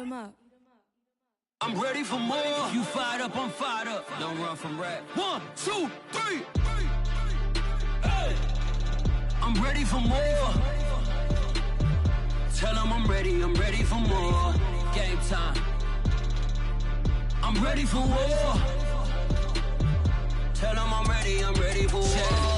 I'm ready for more. If you fired up, I'm fired up. Don't run from rap. 1, 2, 3. Hey. I'm ready for more. Tell them I'm ready for more. Game time. I'm ready for war. Tell them I'm ready for war.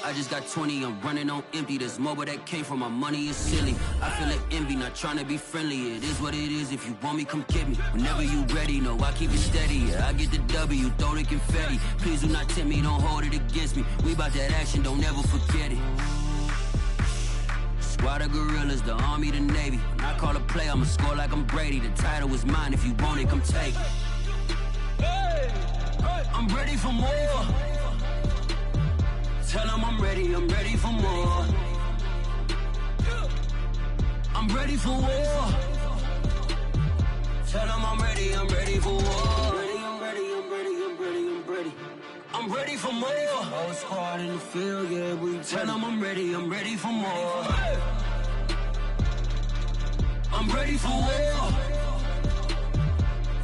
I just got 20, I'm running on empty. This mobile that came from my money is silly. I feel like envy, not trying to be friendly. It is what it is, if you want me, come get me. Whenever you ready, no, I keep it steady. Yeah, I get the W, throw the confetti. Please do not tempt me, don't hold it against me. We bout that action, don't ever forget it. Squad of gorillas, the army, the navy. When I call a play, I'ma score like I'm Brady. The title is mine, if you want it, come take it. Hey, I'm ready for more. Tell them I'm ready for more. I'm ready for war. Tell them I'm ready for war. I'm ready for more. Whole squad in the field, yeah, we tell them I'm ready for more. I'm ready for war.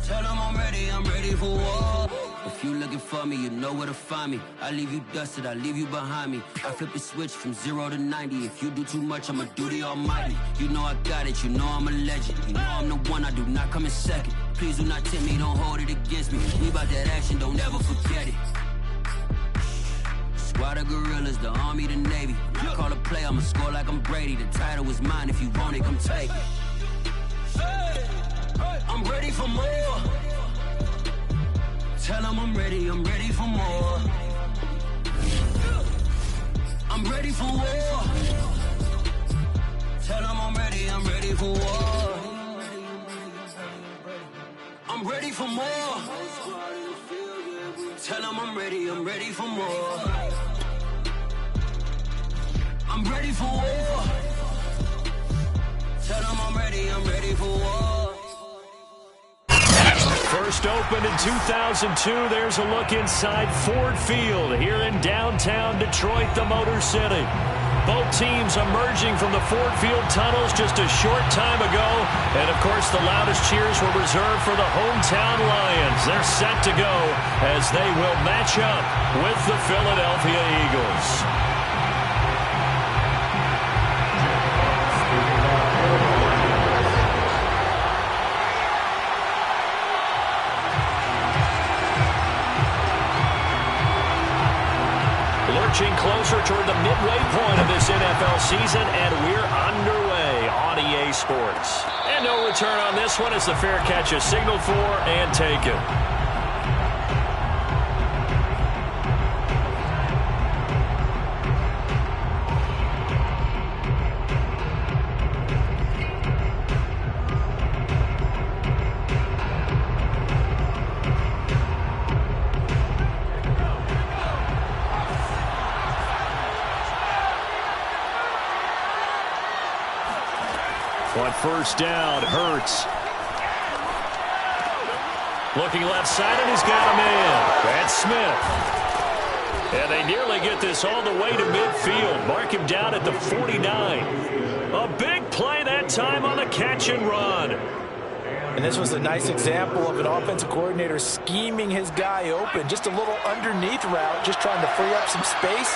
Tell them I'm ready for war. If you looking for me, you know where to find me. I leave you dusted, I leave you behind me. I flip the switch from 0 to 90. If you do too much, I'ma do the almighty. You know I got it, you know I'm a legend. You know I'm the one, I do not come in second. Please do not tempt me, don't hold it against me. We bout that action, don't ever forget it. Squad of gorillas, the army, the navy. When I call a play, I'ma score like I'm Brady. The title is mine, if you want it, come take it. I'm ready for more. Tell them I'm ready for more. I'm ready for war. Tell them I'm ready for war. I'm ready for more. Tell them I'm ready for more. I'm ready for war. Tell them I'm ready for war. First opened in 2002, there's a look inside Ford Field here in downtown Detroit, the Motor City. Both teams emerging from the Ford Field tunnels just a short time ago. And, of course, the loudest cheers were reserved for the hometown Lions. They're set to go as they will match up with the Philadelphia Eagles. Lurching closer toward the midway point of this NFL season, and we're underway on EA Sports. And no return on this one as the fair catch is signaled for and taken. On first down, Hurts. Looking left side, and he's got him in. That's Smith. And they nearly get this all the way to midfield. Mark him down at the 49. A big play that time on the catch and run. And this was a nice example of an offensive coordinator scheming his guy open. Just a little underneath route, just trying to free up some space,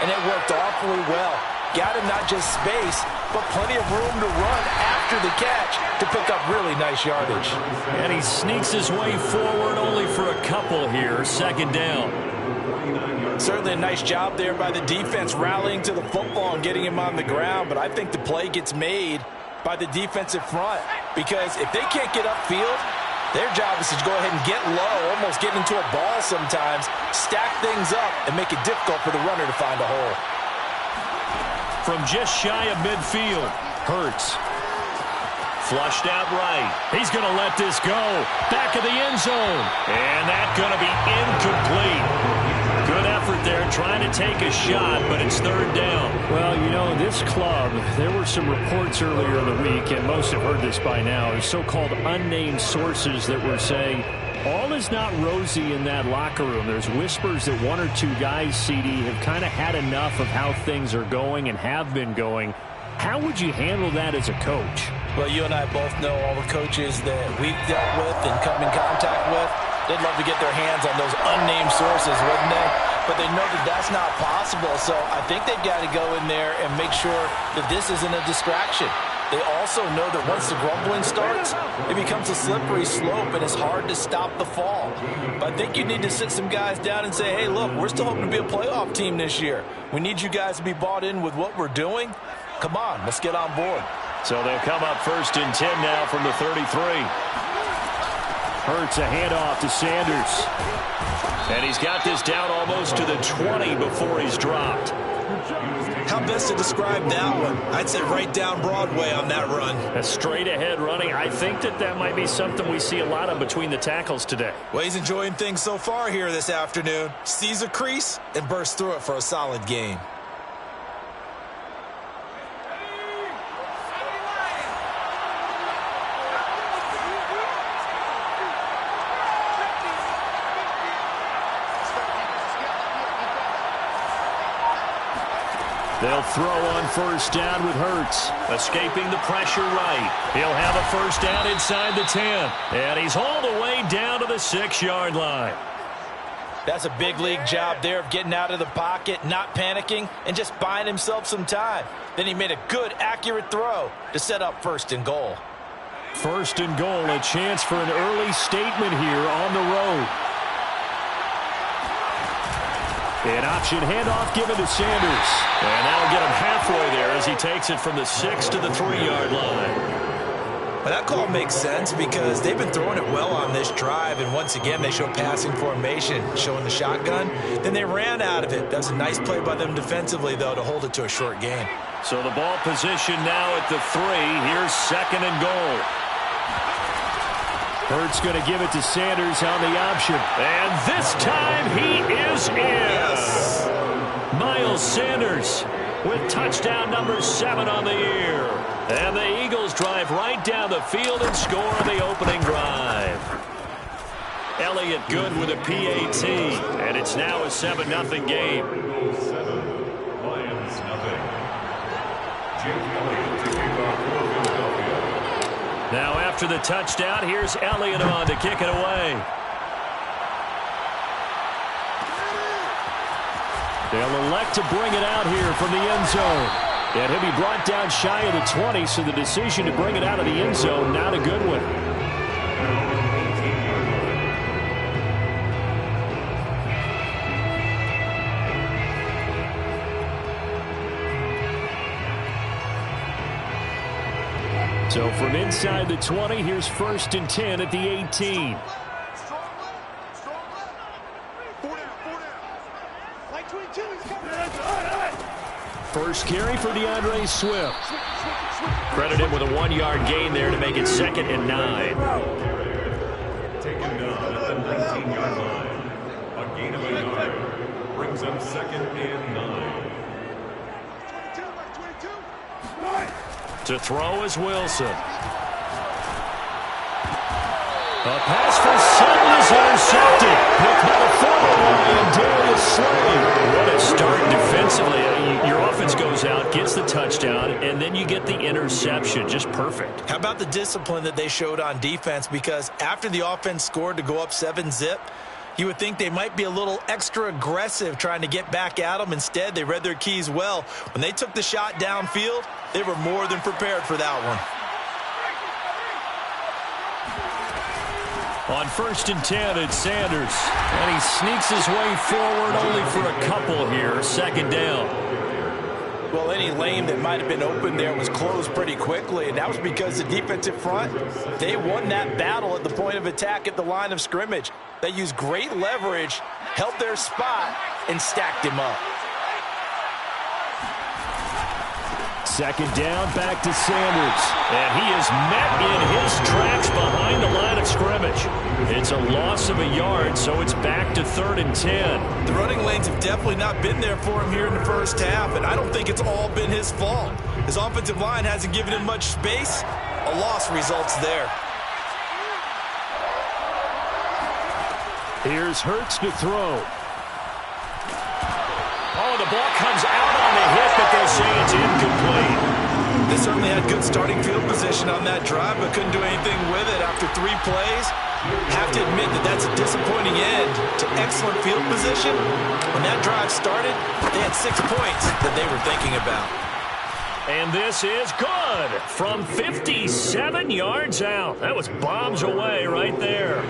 and it worked awfully well. Got him not just space, but plenty of room to run after the catch to pick up really nice yardage. And he sneaks his way forward only for a couple here. Second down. Certainly a nice job there by the defense rallying to the football and getting him on the ground, but I think the play gets made by the defensive front because if they can't get upfield, their job is to go ahead and get low, almost get into a ball sometimes, stack things up, and make it difficult for the runner to find a hole. From just shy of midfield, Hurts. Flushed out right. He's going to let this go. Back of the end zone. And that's going to be incomplete. Good effort there trying to take a shot, but it's third down. Well, you know, this club, there were some reports earlier in the week, and most have heard this by now, so-called unnamed sources that were saying all is not rosy in that locker room. There's whispers that one or two guys, CD, have kind of had enough of how things are going and have been going How would you handle that as a coach? Well, you and I both know all the coaches that we've dealt with and come in contact with. They'd love to get their hands on those unnamed sources, wouldn't they? But they know that that's not possible, so I think they've got to go in there and make sure that this isn't a distraction. They also know that once the grumbling starts, it becomes a slippery slope, and it's hard to stop the fall. But I think you need to sit some guys down and say, hey, look, we're still hoping to be a playoff team this year. We need you guys to be bought in with what we're doing. Come on, let's get on board. So they'll come up 1st and 10 now from the 33. Hurts a handoff to Sanders. And he's got this down almost to the 20 before he's dropped. How best to describe that one? I'd say right down Broadway on that run. A straight ahead running. I think that might be something we see a lot of between the tackles today. Well, he's enjoying things so far here this afternoon. Sees a crease and bursts through it for a solid gain. They'll throw on 1st down with Hurts. Escaping the pressure right. He'll have a 1st down inside the 10. And he's hauled away down to the 6-yard line. That's a big league job there of getting out of the pocket, not panicking, and just buying himself some time. Then he made a good, accurate throw to set up 1st and goal. 1st and goal, a chance for an early statement here on the road. An option handoff given to Sanders. And that'll get him halfway there as he takes it from the 6 to the 3-yard line. Well, that call makes sense because they've been throwing it well on this drive, and once again they show passing formation, showing the shotgun. Then they ran out of it. That's a nice play by them defensively, though, to hold it to a short gain. So the ball position now at the 3. Here's 2nd and goal. Hurts going to give it to Sanders on the option. And this time he is in. Yes. Miles Sanders with touchdown number 7 on the year. And the Eagles drive right down the field and score on the opening drive. Elliott good with a PAT. And it's now a 7-0 game. Eagles 7, Lions nothing. Jake Elliott taking off for Philadelphia. Now after the touchdown, here's Elliott on to kick it away. They'll elect to bring it out here from the end zone. And he'll be brought down shy of the 20, so the decision to bring it out of the end zone, not a good one. So from inside the 20, here's 1st and 10 at the 18. First carry for DeAndre Swift. Credit him with a 1-yard gain there to make it 2nd and 9. Taken down at the 19-yard line. A gain of a yard brings them 2nd and 9. To throw is Wilson. A pass for Sutton is intercepted. Picked by the former Lion, Darius Slay. What a start defensively. Your offense goes out, gets the touchdown, and then you get the interception. Just perfect. How about the discipline that they showed on defense? Because after the offense scored to go up 7-zip, you would think they might be a little extra aggressive trying to get back at them. Instead, they read their keys well. When they took the shot downfield, they were more than prepared for that one. On 1st and 10, it's Sanders. And he sneaks his way forward only for a couple here. 2nd down. Well, any lane that might have been open there was closed pretty quickly, and that was because the defensive front, they won that battle at the point of attack at the line of scrimmage. They used great leverage, held their spot, and stacked him up. 2nd down, back to Sanders. And he is met in his tracks behind the line of scrimmage. It's a loss of a yard, so it's back to 3rd and 10. The running lanes have definitely not been there for him here in the first half, and I don't think it's all been his fault. His offensive line hasn't given him much space. A loss results there. Here's Hurts to throw. Oh, the ball comes out on the hit, but they'll say it's incomplete. starting field position on that drive, but couldn't do anything with it after 3 plays. Have to admit that that's a disappointing end to excellent field position. When that drive started, they had 6 points that they were thinking about. And this is good from 57 yards out. That was bombs away right there.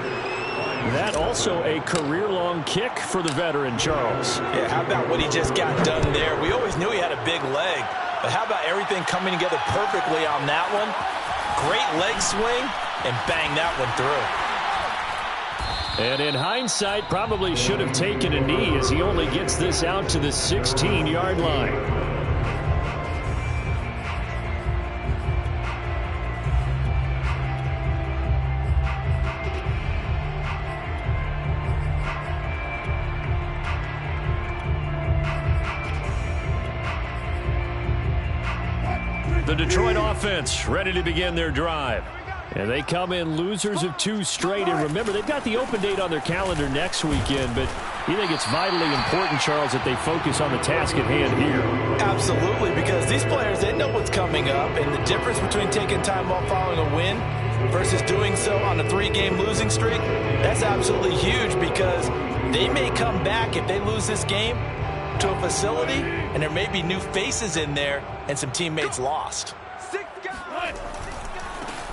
That also a career-long kick for the veteran, Charles. Yeah, how about what he just got done there? We always knew he had a big leg, but how about everything coming together perfectly on that one? Great leg swing, and bang that one through. And in hindsight, probably should have taken a knee as he only gets this out to the 16-yard line. The Detroit offense ready to begin their drive. And they come in losers of 2 straight. And remember, they've got the open date on their calendar next weekend. But you think it's vitally important, Charles, that they focus on the task at hand here? Absolutely, because these players, they know what's coming up. And the difference between taking time off following a win versus doing so on a 3-game losing streak, that's absolutely huge because they may come back if they lose this game to a facility, and there may be new faces in there and some teammates lost.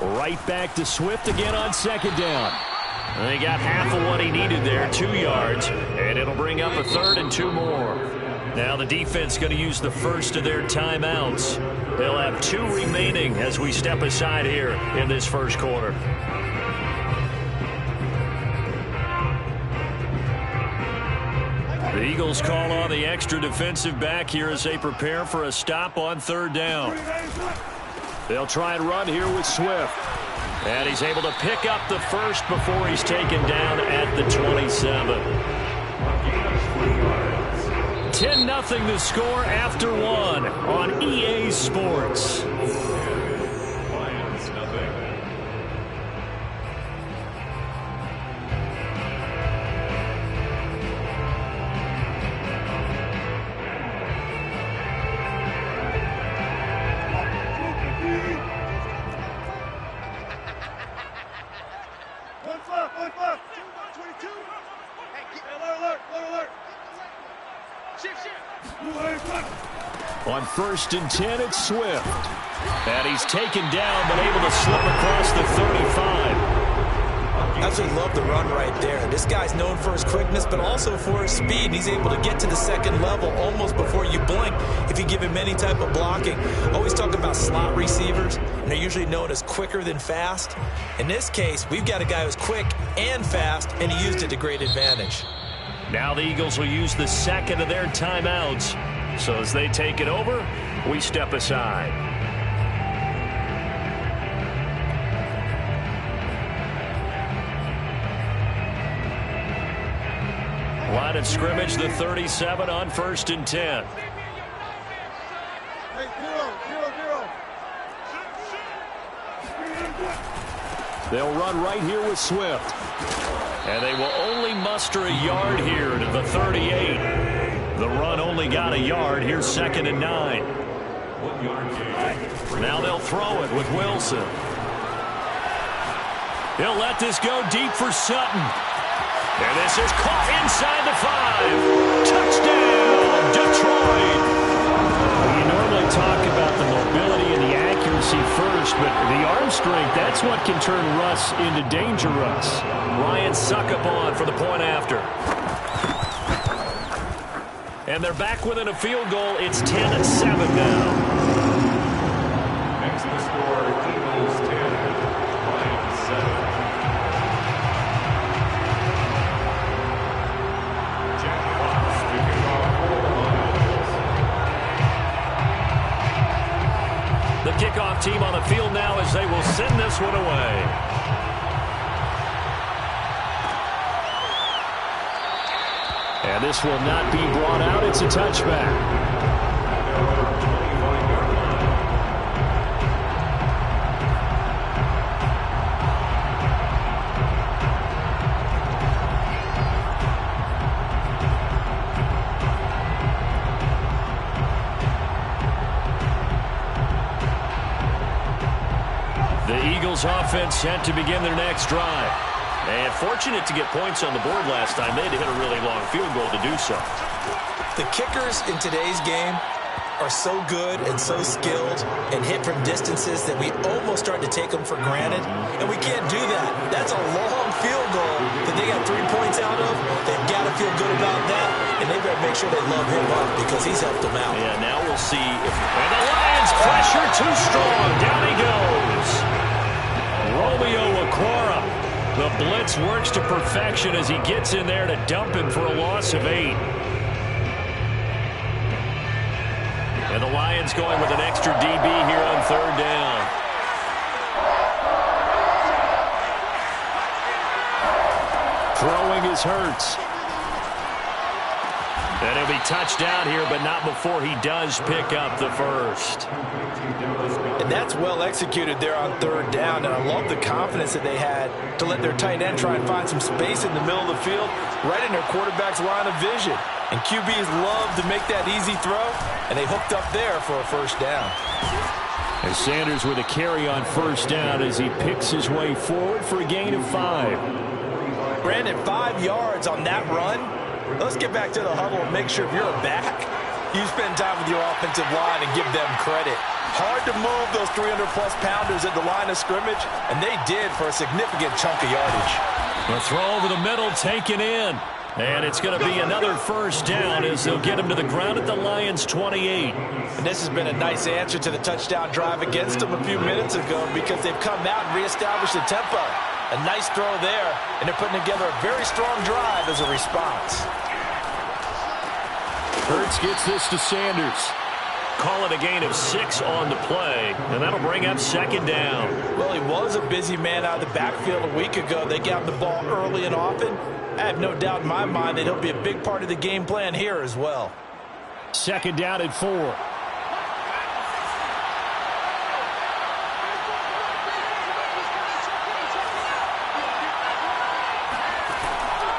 Right back to Swift again on 2nd down. They got half of what he needed there, 2 yards, and it'll bring up a 3rd and 2 more. Now the defense going to use the first of their timeouts. They'll have 2 remaining as we step aside here in this first quarter. The Eagles call on the extra defensive back here as they prepare for a stop on 3rd down. They'll try and run here with Swift. And he's able to pick up the first before he's taken down at the 27. 10-0 the score after 1 on EA Sports. Lions, nothing. On 1st and 10, it's Swift. And he's taken down, but able to slip across the 35. Absolutely love the run right there. This guy's known for his quickness, but also for his speed. And he's able to get to the 2nd level almost before you blink if you give him any type of blocking. Always talk about slot receivers, and they're usually known as quicker than fast. In this case, we've got a guy who's quick and fast, and he used it to great advantage. Now the Eagles will use the 2nd of their timeouts. So as they take it over, we step aside. Line of scrimmage, the 37 on 1st and 10. They'll run right here with Swift. And they will only muster a yard here to the 38. The run only got a yard. Here's 2nd and 9. 1 yard gain. Now they'll throw it with Wilson. He'll let this go deep for Sutton. And this is caught inside the 5. Touchdown, Detroit. You normally talk about the mobility and the accuracy first, but the arm strength, that's what can turn Russ into danger Russ. Ryan Succop for the point after. And they're back within a field goal. It's 10-7 now. Next the score, Eagles 10, Lions 7. Jack Fox kicking off for the Lions. The kickoff team on the field now as they will send this one away. And this will not be brought out. It's a touchback. The Eagles offense set to begin their next drive. And fortunate to get points on the board last time. They had to hit a really long field goal to do so. The kickers in today's game are so good and so skilled and hit from distances that we almost start to take them for granted. And we can't do that. That's a long field goal that they got 3 points out of. They've got to feel good about that. And they better make sure they love him up because he's helped them out. Yeah, now we'll see if... And the Lions pressure too strong. Down he goes. Romeo Okwara. The blitz works to perfection as he gets in there to dump him for a loss of 8. And the Lions going with an extra DB here on 3rd down. Throwing is Hurts. And he'll be touched down here, but not before he does pick up the first. And that's well executed there on 3rd down. And I love the confidence that they had to let their tight end try and find some space in the middle of the field, right in their quarterback's line of vision. And QBs love to make that easy throw, and they hooked up there for a first down. And Sanders with a carry on 1st down as he picks his way forward for a gain of 5. Brandon, 5 yards on that run. Let's get back to the huddle and make sure if you're a back, you spend time with your offensive line and give them credit. Hard to move those 300-plus pounders at the line of scrimmage, and they did for a significant chunk of yardage. The throw over the middle taken in. And it's going to be another 1st down as they'll get him to the ground at the Lions' 28. And this has been a nice answer to the touchdown drive against them a few minutes ago because they've come out and reestablished the tempo. A nice throw there, and they're putting together a very strong drive as a response. Hurts gets this to Sanders. Call it a gain of 6 on the play, and that'll bring up 2nd down. Well, he was a busy man out of the backfield a week ago. They got the ball early and often. I have no doubt in my mind that he'll be a big part of the game plan here as well. 2nd down and 4.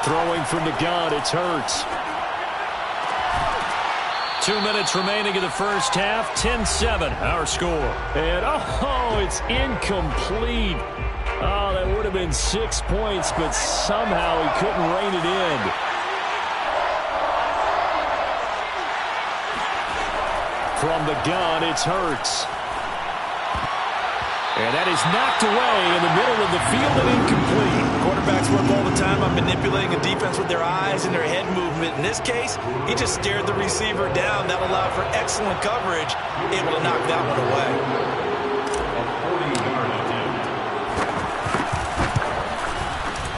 Throwing from the gun, it's Hurts. 2 minutes remaining in the first half. 10-7, our score. And, it's incomplete. Oh, that would have been 6 points, but somehow he couldn't rein it in. From the gun, it's Hurts. And that is knocked away in the middle of the field and incomplete. Quarterbacks work all the time on manipulating a defense with their eyes and their head movement. In this case, he just stared the receiver down. That allowed for excellent coverage, able to knock that one away.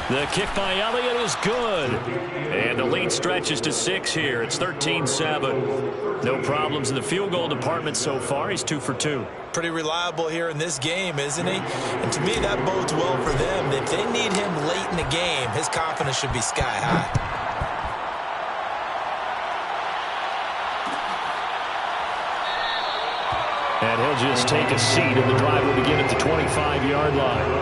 The kick by Elliott is good. And the lead stretches to 6 here. It's 13-7. No problems in the field goal department so far. He's 2 for 2. Pretty reliable here in this game, isn't he? And to me, that bodes well for them. If they need him late in the game, his confidence should be sky high. And he'll just take a seat, and the drive will begin at the 25-yard line.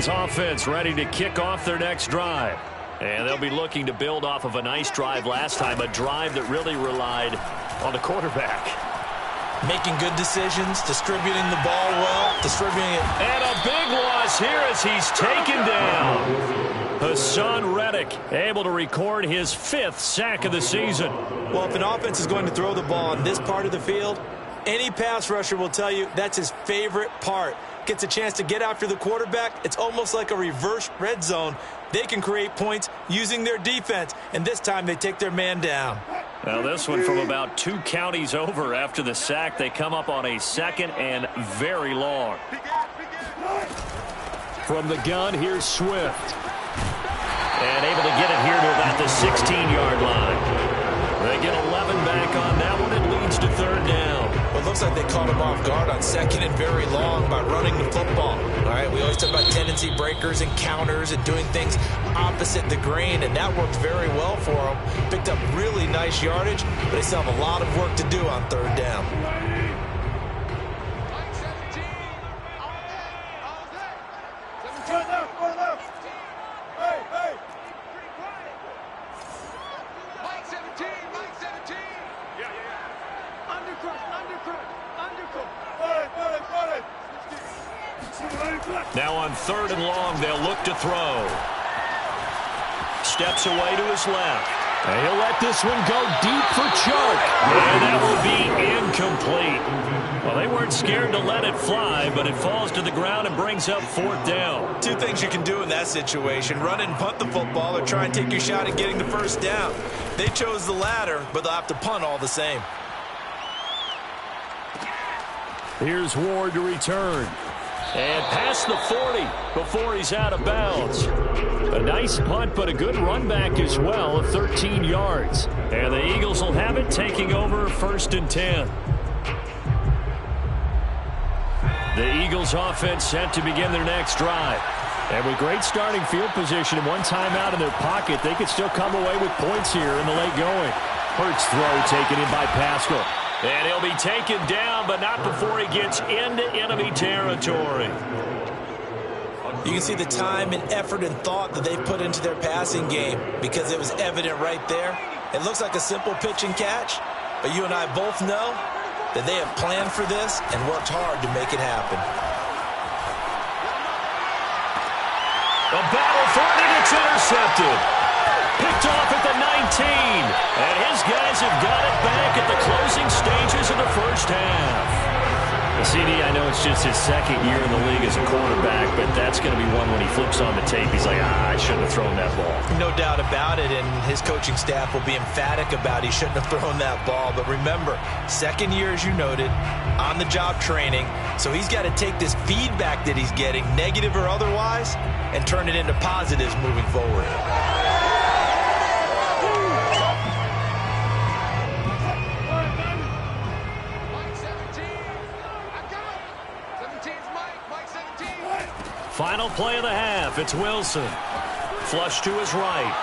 Offense ready to kick off their next drive. And they'll be looking to build off of a nice drive last time, a drive that really relied on the quarterback. Making good decisions, distributing the ball well, distributing it. And a big loss here as he's taken down. Hassan Reddick able to record his 5th sack of the season. Well, if an offense is going to throw the ball on this part of the field, any pass rusher will tell you that's his favorite part. Gets a chance to get after the quarterback. It's almost like a reverse red zone. They can create points using their defense, and this time they take their man down. Now this one from about 2 counties over after the sack. They come up on a 2nd and very long. From the gun, here's Swift. And able to get it here to about the 16-yard line. They get 11 back on that one. It leads to 3rd down. Well, looks like they caught him off guard on second and very long by running the football. All right, we always talk about tendency breakers and counters and doing things opposite the grain, and that worked very well for him. Picked up really nice yardage, but they still have a lot of work to do on third down. Now on third and long, they'll look to throw. Steps away to his left. And he'll let this one go deep for Chuck. And that will be incomplete. Well, they weren't scared to let it fly, but it falls to the ground and brings up fourth down. Two things you can do in that situation: run and punt the football, or try and take your shot at getting the first down. They chose the latter, but they'll have to punt all the same. Here's Ward to return. And past the 40 before he's out of bounds. A nice punt, but a good run back as well of 13 yards. And the Eagles will have it, taking over first and 10. The Eagles offense set to begin their next drive. And with great starting field position and one timeout in their pocket, they could still come away with points here in the late going. Hurts throw taken in by Pascal. And he'll be taken down, but not before he gets into enemy territory. You can see the time and effort and thought that they've put into their passing game, because it was evident right there. It looks like a simple pitch and catch, but you and I both know that they have planned for this and worked hard to make it happen. A battle for it, and it's intercepted. Picked off at the 19. And his guys have got it back at the closing stages of the first half. CD, I know it's just his second year in the league as a quarterback, but that's going to be one when he flips on the tape. He's like, I shouldn't have thrown that ball. No doubt about it, and his coaching staff will be emphatic about he shouldn't have thrown that ball. But remember, second year, as you noted, on-the-job training, so he's got to take this feedback that he's getting, negative or otherwise, and turn it into positives moving forward. Final play of the half. It's Wilson. Flush to his right.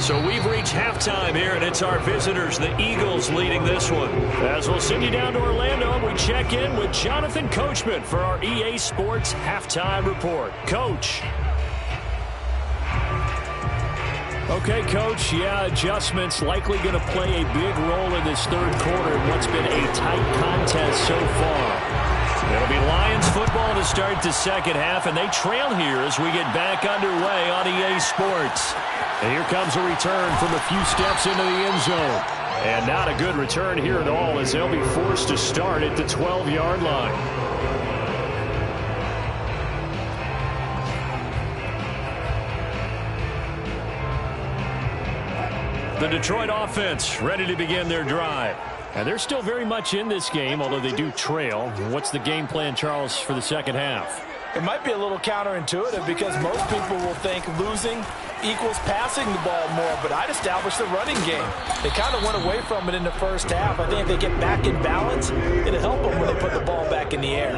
So we've reached halftime here, and it's our visitors, the Eagles, leading this one. As we'll send you down to Orlando, and we check in with Jonathan Coachman for our EA Sports Halftime Report. Coach. Okay, Coach, adjustments likely going to play a big role in this third quarter in what's been a tight contest so far. It'll be Lions football to start the second half, and they trail here as we get back underway on EA Sports. And here comes a return from a few steps into the end zone. And not a good return here at all, as they'll be forced to start at the 12-yard line. The Detroit offense ready to begin their drive. And they're still very much in this game, although they do trail. What's the game plan, Charles, for the second half? It might be a little counterintuitive because most people will think losing equals passing the ball more, but I'd establish the running game. They kind of went away from it in the first half. I think if they get back in balance, it'll help them when they put the ball back in the air.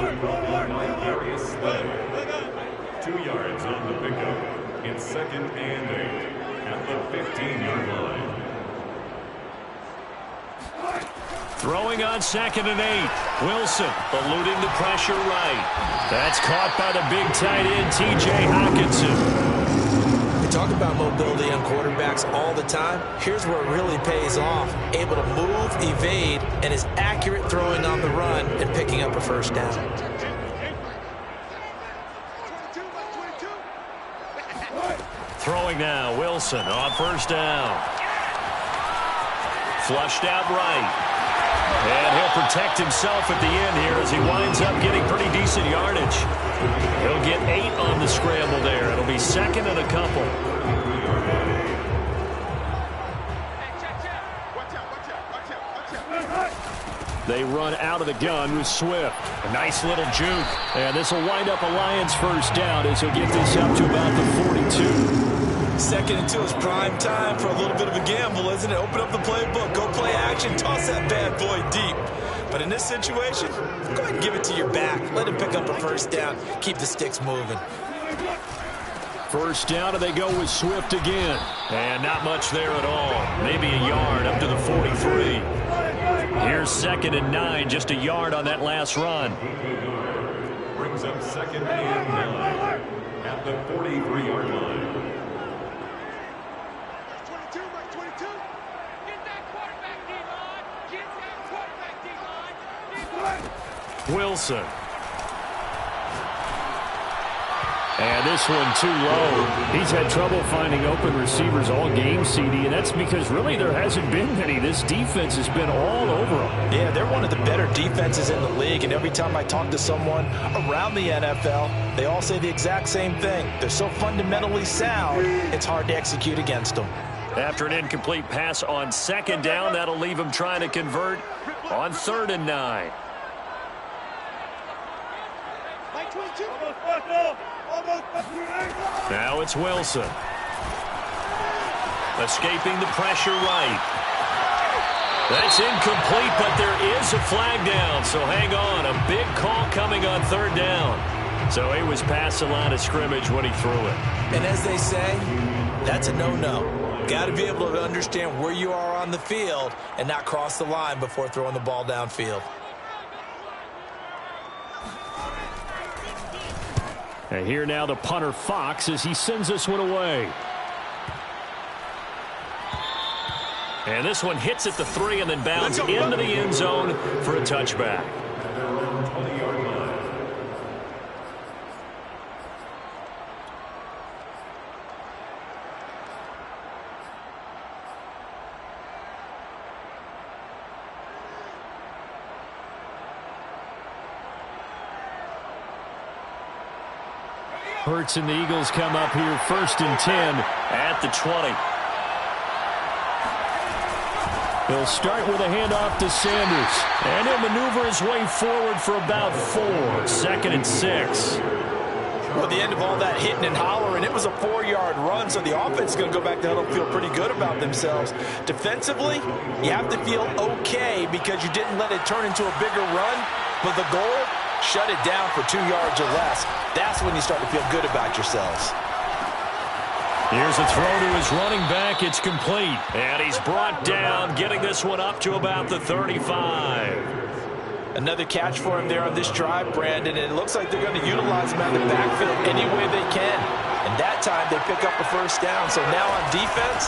2 yards on the pickup. It's second and 8 at the 15-yard line. Throwing on second and 8. Wilson eluding the pressure right. That's caught by the big tight end, T.J. Hockenson. We talk about mobility on quarterbacks all the time. Here's where it really pays off. Able to move, evade, and is accurate throwing on the run and picking up a first down. Throwing now, Wilson on first down. Flushed out right. And he'll protect himself at the end here as he winds up getting pretty decent yardage. He'll get 8 on the scramble there. It'll be second and a couple. They run out of the gun with Swift. A nice little juke. And this will wind up a Lions first down as he'll get this up to about the 42. Second and 2 is prime time for a little bit of a gamble, isn't it? Open up the playbook, go play action, toss that bad boy deep. But in this situation, go ahead and give it to your back. Let him pick up a first down. Keep the sticks moving. First down, and they go with Swift again. And not much there at all. Maybe a yard up to the 43. Here's 2nd and 9, just a yard on that last run. Brings up 2nd and 9 at the 43-yard line. Wilson. And this one too low. He's had trouble finding open receivers all game, CD, and that's because really there hasn't been many. This defense has been all over them. Yeah, they're one of the better defenses in the league, and every time I talk to someone around the NFL, they all say the exact same thing. They're so fundamentally sound, it's hard to execute against them. After an incomplete pass on 2nd down, that'll leave him trying to convert on 3rd and 9. Now it's Wilson. Escaping the pressure right. That's incomplete, but there is a flag down, so hang on. A big call coming on 3rd down. So he was past the line of scrimmage when he threw it. And as they say, that's a no-no. Got to be able to understand where you are on the field and not cross the line before throwing the ball downfield. And here now the punter Fox as he sends this one away. And this one hits at the 3 and then bounds into the end zone for a touchback. 20-yard line. Hurts and the Eagles come up here 1st and 10 at the 20. He'll start with a handoff to Sanders. And he'll maneuver his way forward for about 4. 2nd and 6. Well, the end of all that hitting and hollering, it was a 4-yard run, so the offense is going to go back to huddle, feel pretty good about themselves. Defensively, you have to feel okay because you didn't let it turn into a bigger run, but the goal, shut it down for 2 yards or less. That's when you start to feel good about yourselves. Here's a throw to his running back. It's complete. And he's brought down, getting this one up to about the 35. Another catch for him there on this drive, Brandon, and it looks like they're going to utilize him out of the backfield any way they can. And that time they pick up a first down. So now on defense,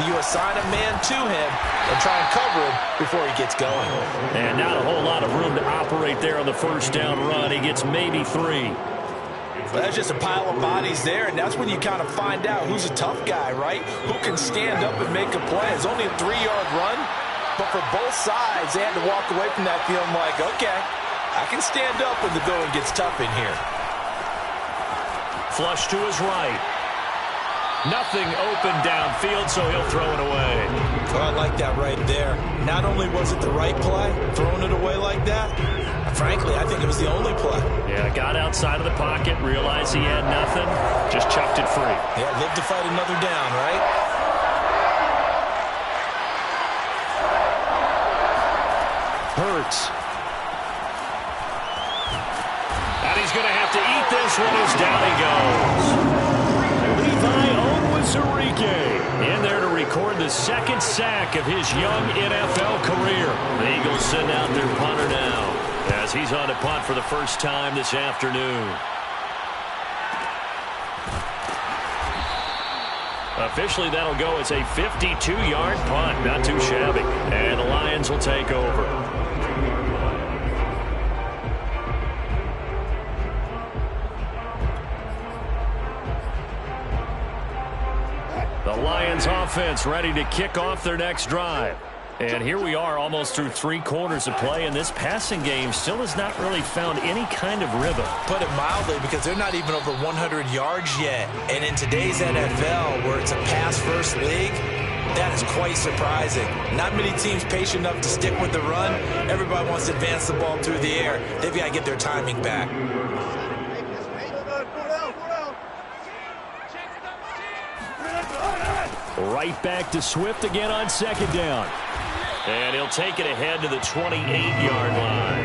you assign a man to him and try and cover him before he gets going. And not a whole lot of room to operate there on the first down run. He gets maybe 3. Well, that's just a pile of bodies there, and that's when you kind of find out who's a tough guy, right? Who can stand up and make a play. It's only a 3-yard run, but for both sides, they had to walk away from that feeling like, okay, I can stand up when the going gets tough in here. Flush to his right. Nothing open downfield, so he'll throw it away. Oh, I like that right there. Not only was it the right play, throwing it away like that, frankly, I think it was the only play. Yeah, got outside of the pocket, realized he had nothing, just chucked it free. Yeah, live to fight another down, right? Hurts. And he's going to have to eat this one as down he goes. Levi Onwuzurike in there to record the 2nd sack of his young NFL career. The Eagles send out their punter now as he's on to punt for the first time this afternoon. Officially, that'll go as a 52-yard punt. Not too shabby. And the Lions will take over. The Lions offense ready to kick off their next drive. And here we are almost through 3 quarters of play, and this passing game still has not really found any kind of rhythm. Put it mildly, because they're not even over 100 yards yet. And in today's NFL, where it's a pass-first league, that is quite surprising. Not many teams patient enough to stick with the run. Everybody wants to advance the ball through the air. They've got to get their timing back. Right back to Swift again on second down. And he'll take it ahead to the 28-yard line.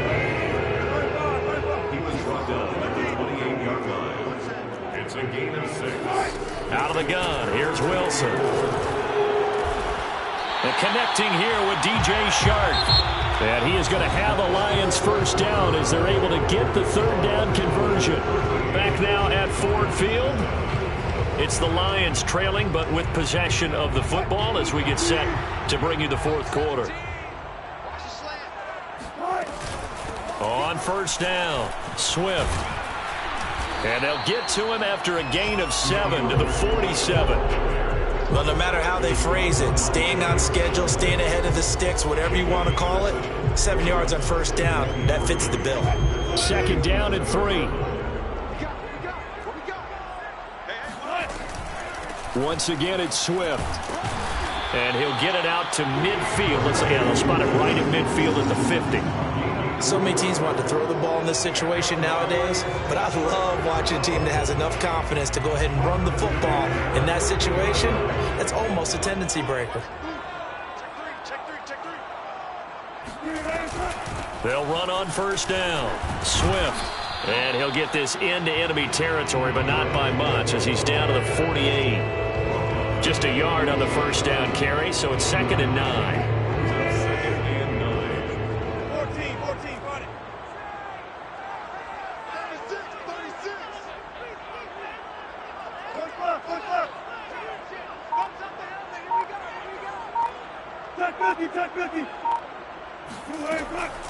He was brought down at the 28-yard line. It's a gain of 6. Out of the gun, here's Wilson. And connecting here with DJ Shark. And he is going to have a Lions first down as they're able to get the third down conversion. Back now at Ford Field. It's the Lions trailing, but with possession of the football as we get set to bring you the fourth quarter. On first down, Swift. And they'll get to him after a gain of 7 to the 47. Well, no matter how they phrase it, staying on schedule, staying ahead of the sticks, whatever you want to call it, 7 yards on first down, that fits the bill. Second down and 3. Once again, it's Swift. And he'll get it out to midfield. Let's again, they'll spot it right at midfield at the 50. So many teams want to throw the ball in this situation nowadays, but I love watching a team that has enough confidence to go ahead and run the football in that situation. That's almost a tendency breaker. They'll run on first down. Swift. And he'll get this into enemy territory, but not by much as he's down to the 48. Just a yard on the first down carry, so it's 2nd and 9.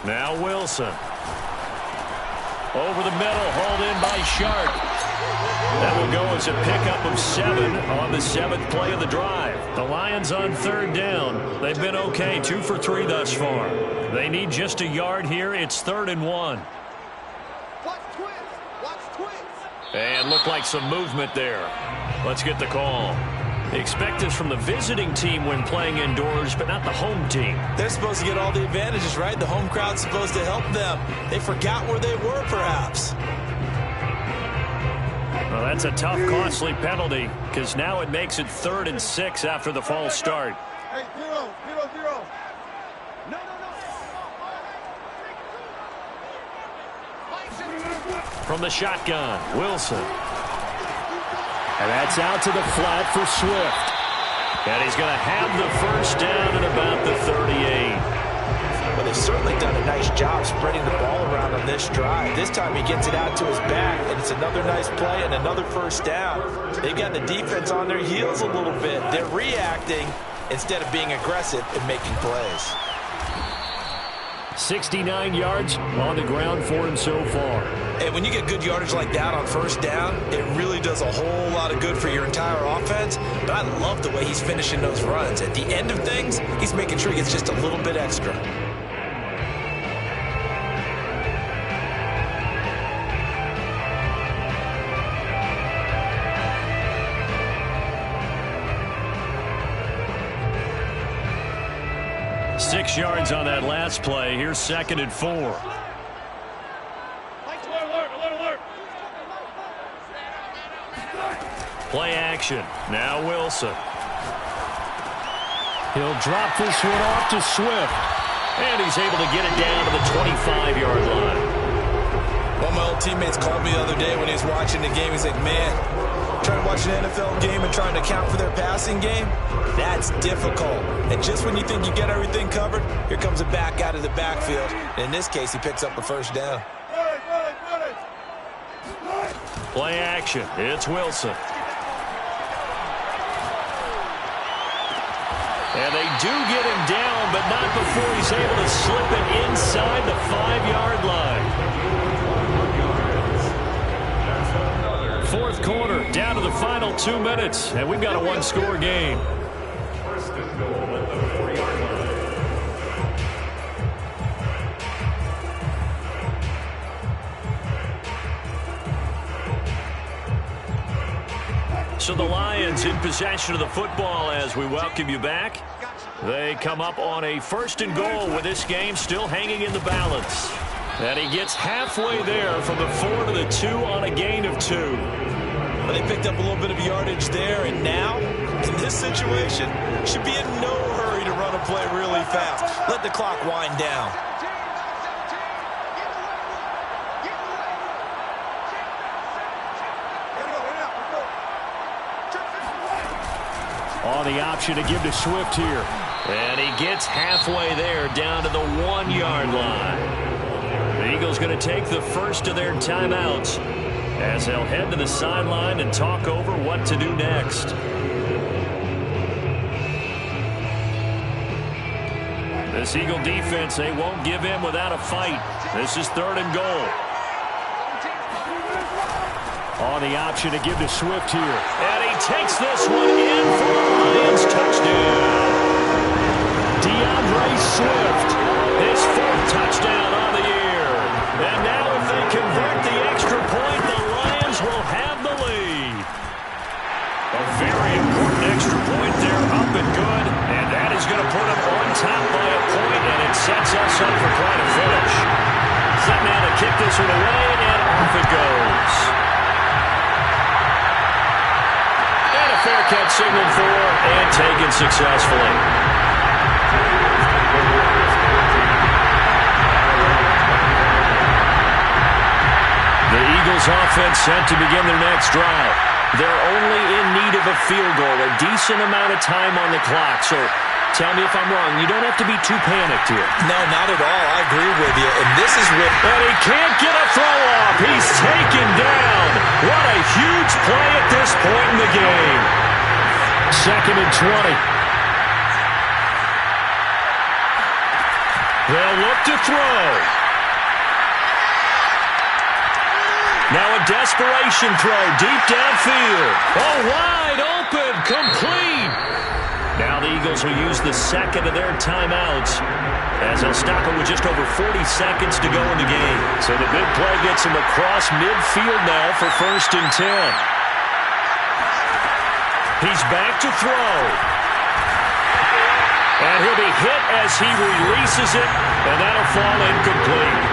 Now Wilson. Over the middle, hauled in by Sharp. That will go as a pickup of 7 on the 7th play of the drive. The Lions on third down. They've been okay, 2 for 3 thus far. They need just a yard here. It's 3rd and 1. And looked like some movement there. Let's get the call. Expect this from the visiting team when playing indoors, but not the home team. They're supposed to get all the advantages, right? The home crowd's supposed to help them. They forgot where they were, perhaps. Well, that's a tough, costly penalty, because now it makes it 3rd and 6 after the false start. Hey, 0. No. From the shotgun, Wilson. And that's out to the flat for Swift. And he's going to have the first down at about the 38. Well, they've certainly done a nice job spreading the ball around on this drive. This time he gets it out to his back, and it's another nice play and another first down. They've got the defense on their heels a little bit. They're reacting instead of being aggressive and making plays. 69 yards on the ground for him so far. And when you get good yardage like that on first down, it really does a whole lot of good for your entire offense. But I love the way he's finishing those runs. At the end of things, he's making sure he gets just a little bit extra. Six yards on that last play. Here's 2nd and 4. Play action. Now Wilson. He'll drop this one off to Swift. And he's able to get it down to the 25-yard line. Well, my old teammates called me the other day when he was watching the game. He's like, man, trying to watch an NFL game and trying to account for their passing game, that's difficult. And just when you think you get everything covered, here comes a back out of the backfield. And in this case, he picks up a first down. Play action. It's Wilson. And they do get him down, but not before he's able to slip it inside the 5-yard line. Fourth quarter, down to the final 2 minutes, and we've got a one-score game. So the Lions in possession of the football as we welcome you back. They come up on a 1st and goal with this game still hanging in the balance. And he gets halfway there from the 4 to the 2 on a gain of 2. Well, they picked up a little bit of yardage there, and now In this situation, should be in no hurry to run a play really fast. Let the clock wind down. On the option to give to Swift here. And he gets halfway there, down to the 1-yard line. The Eagles going to take the first of their timeouts as they'll head to the sideline and talk over what to do next. This Eagle defense, they won't give in without a fight. This is 3rd and goal. On the option to give to Swift here. And he takes this one in for the Lions touchdown. DeAndre Swift, his 4th touchdown on the year. And now if they convert the extra point, the Lions will have the lead. A very important extra point there, up and good. And that is going to put them on top by a point, and it sets us up for quite a finish. Set man to kick this one away, and off it goes. Fair catch signaled for and taken successfully. The Eagles offense set to begin their next drive. They're only in need of a field goal, a decent amount of time on the clock. So tell me if I'm wrong. You don't have to be too panicked here. No, not at all. I agree with you. And this is what... And he can't get a throw off. He's taken down. What a huge play at this point in the game. 2nd and 20. They'll look to throw. Now a desperation throw deep downfield. Oh, wide open, complete. Now the Eagles will use the 2nd of their timeouts as they'll stop it with just over 40 seconds to go in the game. So the big play gets him across midfield now for 1st and 10. He's back to throw. And he'll be hit as he releases it, and that'll fall incomplete.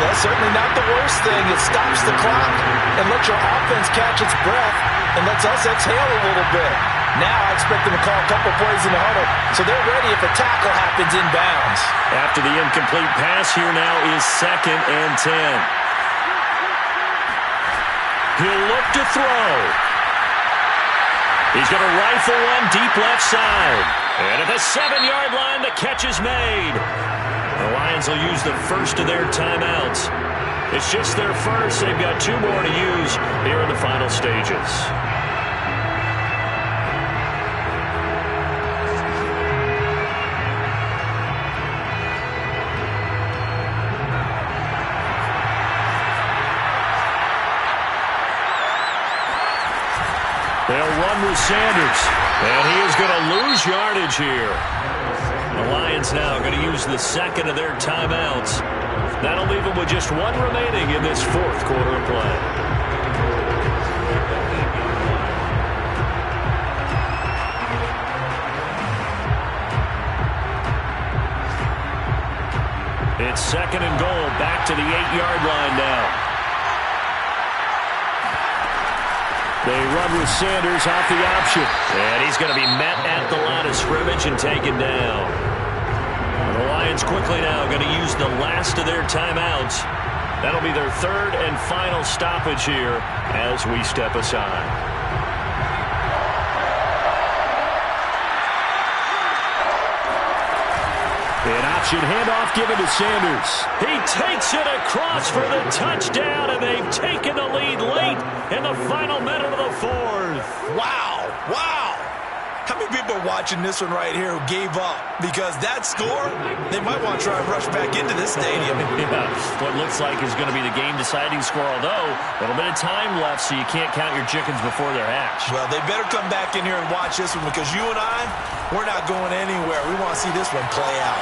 That's certainly not the worst thing. It stops the clock and lets your offense catch its breath and lets us exhale a little bit. Now I expect them to call a couple plays in the huddle, so they're ready if a tackle happens inbounds. After the incomplete pass, here now is 2nd and 10. He'll look to throw. He's going to rifle one deep left side. And at the 7-yard line, the catch is made. The Lions will use the first of their timeouts. It's just their first. They've got 2 more to use here in the final stages. They'll run with Sanders, and he is going to lose yardage here. The Lions now going to use the 2nd of their timeouts. That'll leave them with just 1 remaining in this 4th quarter of play. It's 2nd and goal, back to the 8-yard line now. They run with Sanders off the option. And he's going to be met at the line of scrimmage and taken down. The Lions quickly now going to use the last of their timeouts. That'll be their 3rd and final stoppage here as we step aside. An option handoff given to Sanders. He takes it across for the touchdown, and they've taken the lead late in the final minute of the 4th. Wow. Wow. How many people are watching this one right here who gave up? Because that score, they might want to try and rush back into this stadium. Yeah, what looks like is going to be the game-deciding score, although a little bit of time left, so you can't count your chickens before they're hatched. Well, they better come back in here and watch this one, because you and I, we're not going anywhere. We want to see this one play out.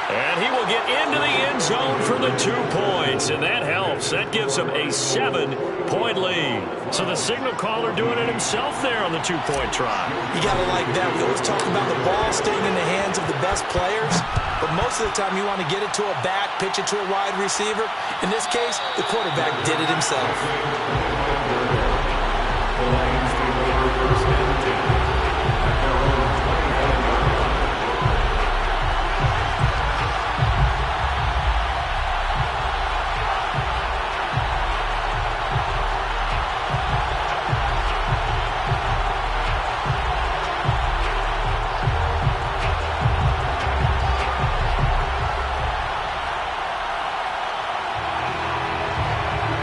And he will get into the end zone for the 2 points, and that helps. That gives him a 7-point lead. So the signal caller doing it himself there on the 2-point try. You got to like that. We always talk about the ball staying in the hands of the best players, but most of the time you want to get it to a back, pitch it to a wide receiver. In this case, the quarterback did it himself. First and 10 at their own 21-yard line.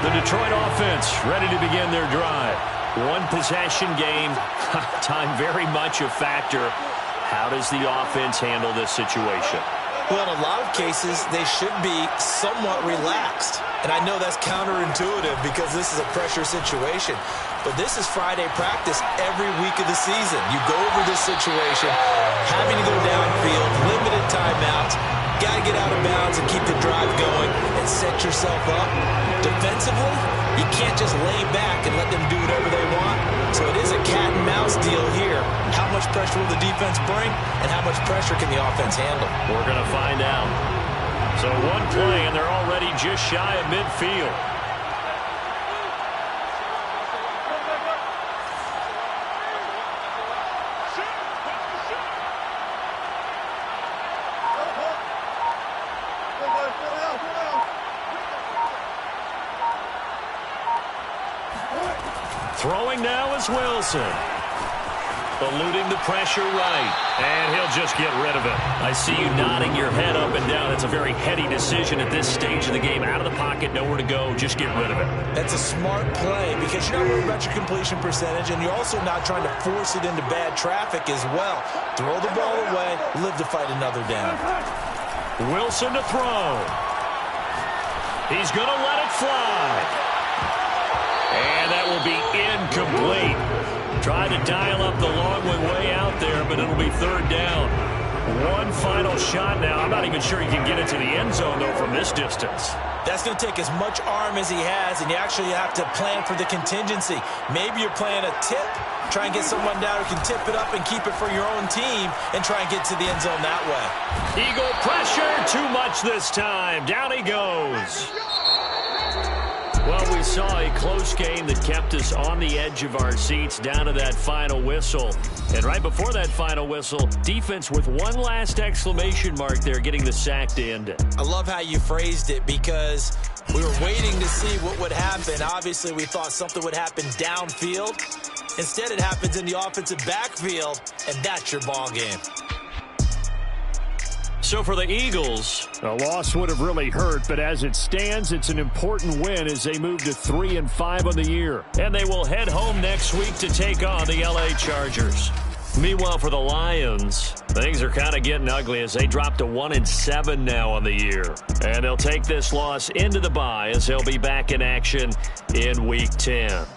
The Detroit offense ready to begin their drive. One possession game. Time very much a factor. How does the offense handle this situation? Well, in a lot of cases, they should be somewhat relaxed. And I know that's counterintuitive because this is a pressure situation. But this is Friday practice every week of the season. You go over this situation, having to go downfield, limited timeouts, got to get out of bounds and keep the drive going and set yourself up. Defensively, you can't just lay back and let them do whatever they want. So it is a cat and mouse deal here. How much pressure will the defense bring and how much pressure can the offense handle? We're going to find out. So one play and they're already just shy of midfield. Throwing now is Wilson. Eluding the pressure right. And he'll just get rid of it. I see you nodding your head up and down. It's a very heady decision at this stage of the game. Out of the pocket, nowhere to go. Just get rid of it. That's a smart play because you're not worried about your completion percentage, and you're also not trying to force it into bad traffic as well. Throw the ball away, live to fight another down. Wilson to throw. He's going to let it fly. And that will be incomplete. Try to dial up the long way out there, but it'll be third down. One final shot now. I'm not even sure he can get it to the end zone, though, from this distance. That's going to take as much arm as he has, and you actually have to plan for the contingency. Maybe you're playing a tip. Try and get someone down who can tip it up and keep it for your own team and try and get to the end zone that way. Eagle pressure. Too much this time. Down he goes. Well, we saw a close game that kept us on the edge of our seats down to that final whistle. And right before that final whistle, defense with one last exclamation mark there, getting the sack to end it. I love how you phrased it because we were waiting to see what would happen. Obviously, we thought something would happen downfield. Instead, it happens in the offensive backfield, and that's your ball game. So for the Eagles, a loss would have really hurt, but as it stands, it's an important win as they move to 3-5 on the year. And they will head home next week to take on the LA Chargers. Meanwhile, for the Lions, things are kind of getting ugly as they drop to 1-7 now on the year. And they'll take this loss into the bye as they'll be back in action in Week 10.